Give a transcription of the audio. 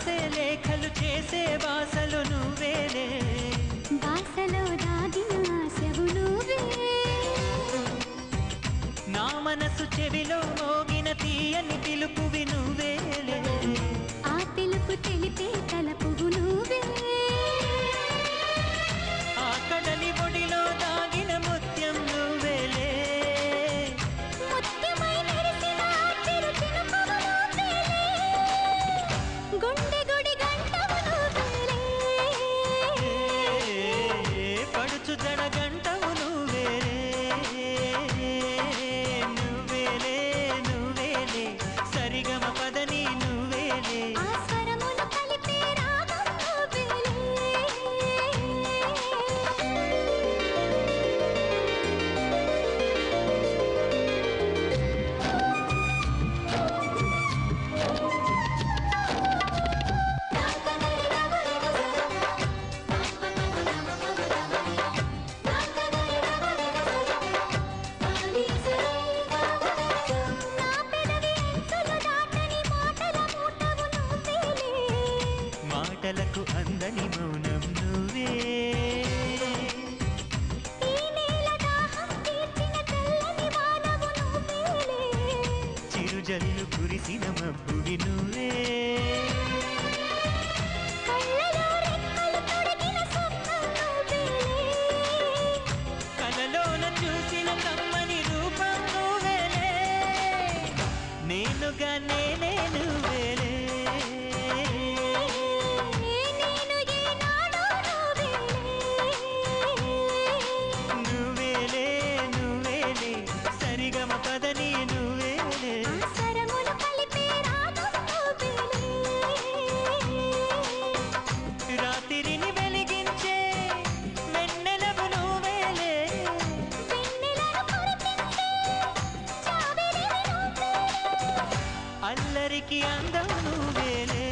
రాసే లేఖలు చేసే భాషలు నువ్వేలే భాషలో దాగిన ఆశవు నువ్వే నా మనసు చెవిలో మోగిన తీయని పిలుపువి నువ్వేలే ఆ పిలుపు తెలిపే తలపువు నువ్వే ఆ కడలి ఒడిలో దాగిన ముత్యం నువ్వేలే ముత్యమై మెరిసిన చిరు చినుకువు నువ్వేలే గుండె గుడి గంటవు నువ్వేలే పడుచు జడ గంటవు నువ్వేలే నువ్వేలే నువ్వేలే సరిగమ పదని నువ్వేలే ఆ స్వరములు కలిపే రాగం నువ్వేలే నా పెదవి అంచులు దాటని మాటల మూటవు నువ్వేలే మాటలకు అందని మౌనం నువ్వే ఈ నేల దాహం తీర్చిన తెల్లని వానవు నువ్వేలే చిరుజల్లు కురిసిన మబ్బువి నువ్వే కళ్ళలో రెక్కలు తొడిగిన స్వప్నం నువ్వేలే కలలోన చూసిన కమ్మని రూపం నువ్వేలే నేనుగా నేనే నువ్వేలే నేను ఏనాడో నువ్వేలే నువ్వేలే సరిగమ పదని నువ్వేలే ఆ స్వరములు కలిపే రాగం నువ్వేలే రాత్రిని వెలిగించే వెన్నెలవు నువ్వేలే వెన్నెలను కురిపించే జాబిలివి నువ్వేలే అల్లరికి అందం నువ్వేలే